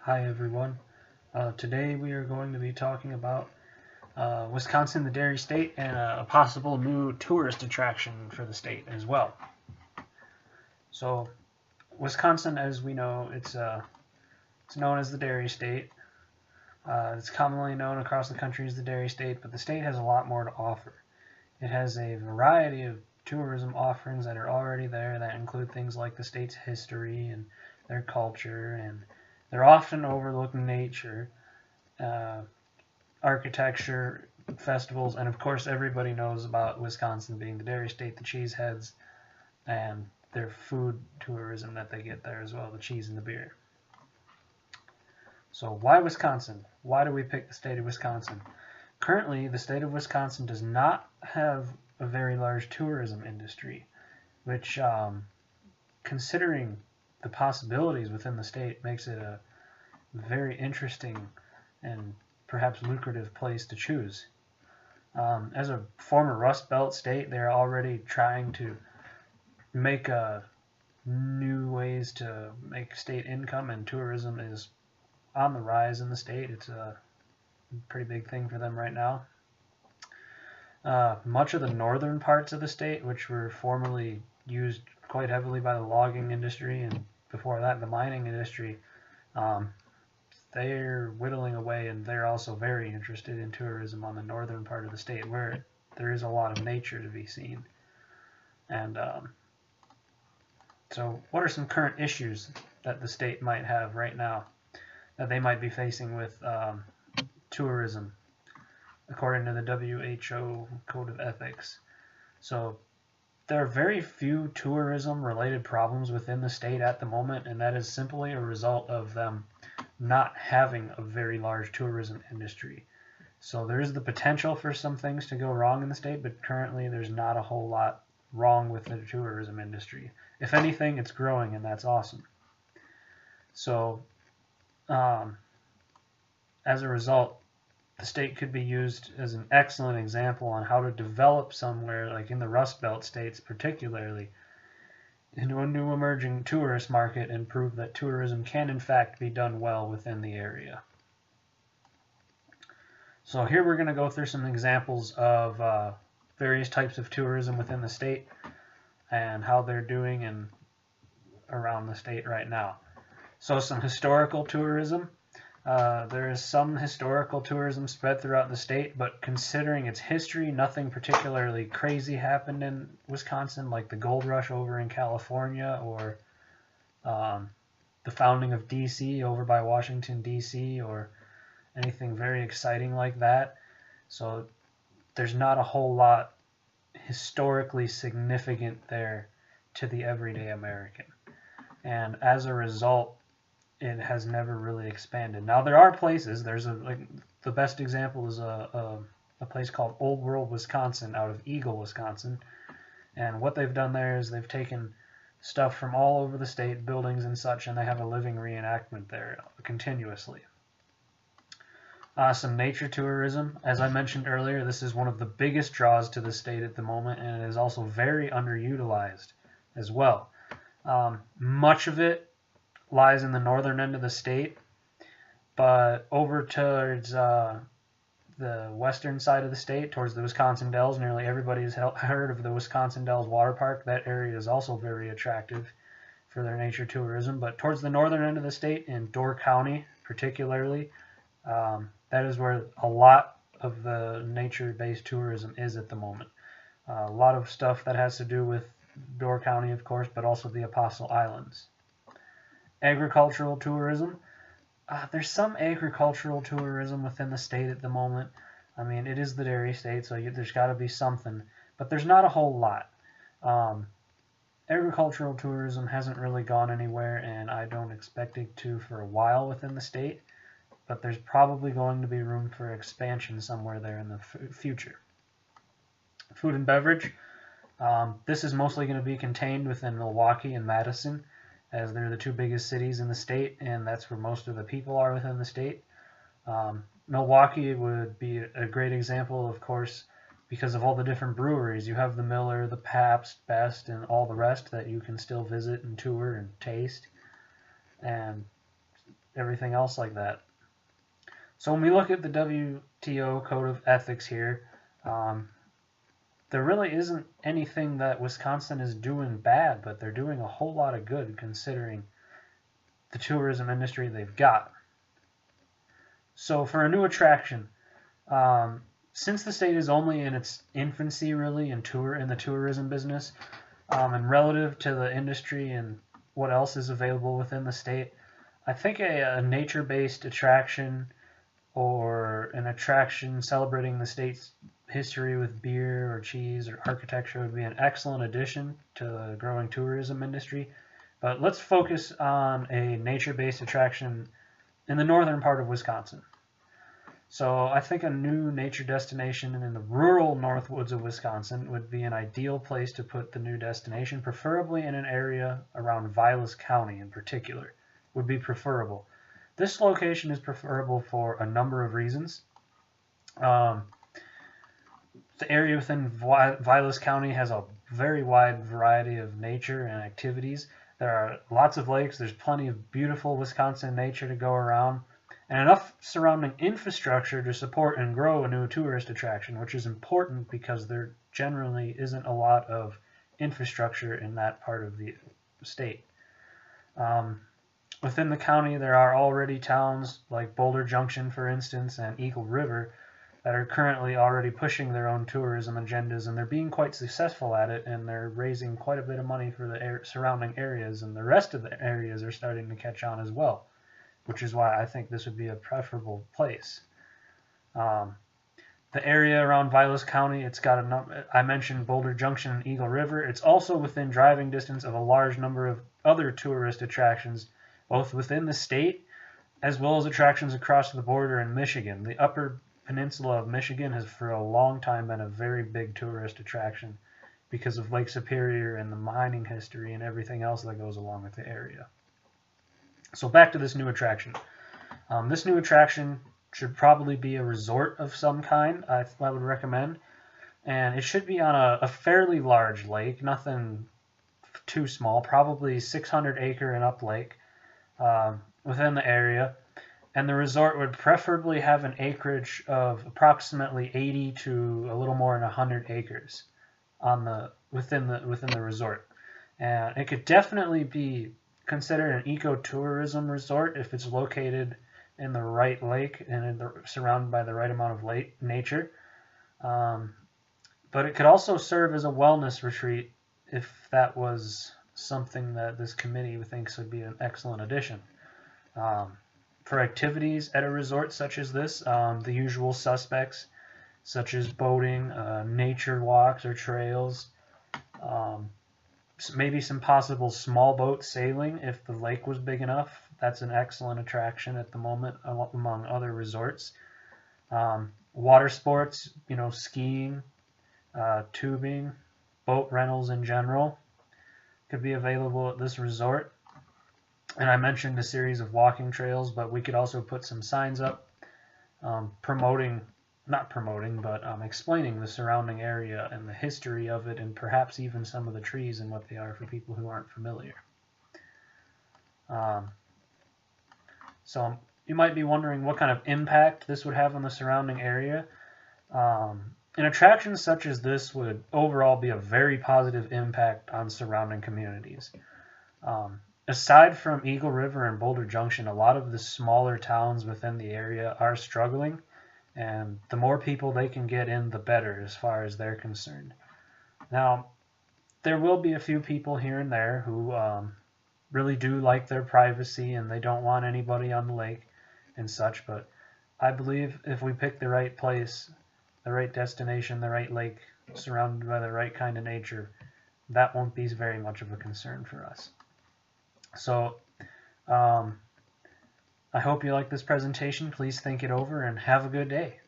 Hi everyone. Today we are going to be talking about Wisconsin, the dairy state, and a possible new tourist attraction for the state as well. So, Wisconsin, as we know, it's known as the dairy state. It's commonly known across the country as the dairy state, but the state has a lot more to offer. It has a variety of tourism offerings that are already there that include things like the state's history and their culture, and their often overlooked nature, uh, architecture, festivals, and of course everybody knows about Wisconsin being the dairy state, the cheeseheads, and their food tourism that they get there as well, the cheese and the beer. So why Wisconsin? Why do we pick the state of Wisconsin? Currently, the state of Wisconsin does not have a very large tourism industry, which, considering the possibilities within the state, makes it a very interesting and perhaps lucrative place to choose. As a former Rust Belt state, they're already trying to make new ways to make state income, and tourism is on the rise in the state. It's a pretty big thing for them right now. Much of the northern parts of the state, which were formerly used quite heavily by the logging industry and before that the mining industry, they're whittling away, and they're also very interested in tourism on the northern part of the state where there is a lot of nature to be seen. And so what are some current issues that the state might have right now that they might be facing with tourism according to the WHO Code of Ethics? So there are very few tourism-related problems within the state at the moment, and that is simply a result of them not having a very large tourism industry. So there is the potential for some things to go wrong in the state, but currently there's not a whole lot wrong with the tourism industry. If anything, it's growing, and that's awesome. So as a result, the state could be used as an excellent example on how to develop somewhere, like in the Rust Belt states particularly, into a new emerging tourist market and prove that tourism can in fact be done well within the area. So here we're going to go through some examples of various types of tourism within the state and how they're doing and around the state right now. So some historical tourism. There is some historical tourism spread throughout the state, but considering its history, nothing particularly crazy happened in Wisconsin, like the gold rush over in California, or the founding of D.C. over by Washington, D.C., or anything very exciting like that. So there's not a whole lot historically significant there to the everyday American. And as a result, it has never really expanded. Now there are places. There's the best example is a place called Old World, Wisconsin, out of Eagle, Wisconsin, and what they've done there is they've taken stuff from all over the state, buildings and such, and they have a living reenactment there continuously. Some nature tourism. As I mentioned earlier, this is one of the biggest draws to the state at the moment, and it is also very underutilized as well. Much of it lies in the northern end of the state, but over towards the western side of the state, towards the Wisconsin Dells, nearly everybody's heard of the Wisconsin Dells Water Park. That area is also very attractive for their nature tourism. But towards the northern end of the state, in Door County particularly, that is where a lot of the nature-based tourism is at the moment. A lot of stuff that has to do with Door County, of course, but also the Apostle Islands. Agricultural tourism. There's some agricultural tourism within the state at the moment. I mean, it is the dairy state, so there's got to be something, but there's not a whole lot. Agricultural tourism hasn't really gone anywhere, and I don't expect it to for a while within the state, but there's probably going to be room for expansion somewhere there in the future. Food and beverage. This is mostly going to be contained within Milwaukee and Madison, as they're the two biggest cities in the state, and that's where most of the people are within the state. Milwaukee would be a great example, of course, because of all the different breweries. You have the Miller, the Pabst, Best, and all the rest that you can still visit and tour and taste. And everything else like that. So when we look at the WTO Code of Ethics here, there really isn't anything that Wisconsin is doing bad, but they're doing a whole lot of good considering the tourism industry they've got. So for a new attraction, since the state is only in its infancy really in the tourism business, and relative to the industry and what else is available within the state, I think a nature-based attraction or an attraction celebrating the state's history with beer or cheese or architecture would be an excellent addition to the growing tourism industry. But let's focus on a nature-based attraction in the northern part of Wisconsin. So I think a new nature destination in the rural Northwoods of Wisconsin would be an ideal place to put the new destination, preferably in an area around Vilas County in particular, would be preferable. This location is preferable for a number of reasons. The area within Vilas County has a very wide variety of nature and activities. There are lots of lakes, there's plenty of beautiful Wisconsin nature to go around, and enough surrounding infrastructure to support and grow a new tourist attraction, which is important because there generally isn't a lot of infrastructure in that part of the state. Within the county, there are already towns like Boulder Junction, for instance, and Eagle River that are currently already pushing their own tourism agendas, and they're being quite successful at it, and they're raising quite a bit of money for the surrounding areas, and the rest of the areas are starting to catch on as well, which is why I think this would be a preferable place. The area around Vilas County, it's got I mentioned Boulder Junction and Eagle River. It's also within driving distance of a large number of other tourist attractions, both within the state as well as attractions across the border in Michigan. The Upper Peninsula of Michigan has for a long time been a very big tourist attraction because of Lake Superior and the mining history and everything else that goes along with the area. So back to this new attraction. This new attraction should probably be a resort of some kind, I would recommend. And it should be on a fairly large lake, nothing too small, probably 600-acre and up lake within the area. And the resort would preferably have an acreage of approximately 80 to a little more than 100 acres within the resort. And it could definitely be considered an ecotourism resort if it's located in the right lake and surrounded by the right amount of nature. But it could also serve as a wellness retreat if that was something that this committee thinks would be an excellent addition. For activities at a resort such as this, the usual suspects such as boating, nature walks or trails, maybe some possible small boat sailing if the lake was big enough. That's an excellent attraction at the moment among other resorts. Water sports, skiing, tubing, boat rentals in general could be available at this resort. And I mentioned a series of walking trails, but we could also put some signs up explaining the surrounding area and the history of it, and perhaps even some of the trees and what they are for people who aren't familiar. So you might be wondering what kind of impact this would have on the surrounding area. An attraction such as this would overall be a very positive impact on surrounding communities. Aside from Eagle River and Boulder Junction, a lot of the smaller towns within the area are struggling, and the more people they can get in, the better as far as they're concerned. Now, there will be a few people here and there who really do like their privacy and they don't want anybody on the lake and such, but I believe if we pick the right place, the right destination, the right lake, surrounded by the right kind of nature, that won't be very much of a concern for us. So I hope you like this presentation. Please think it over and have a good day.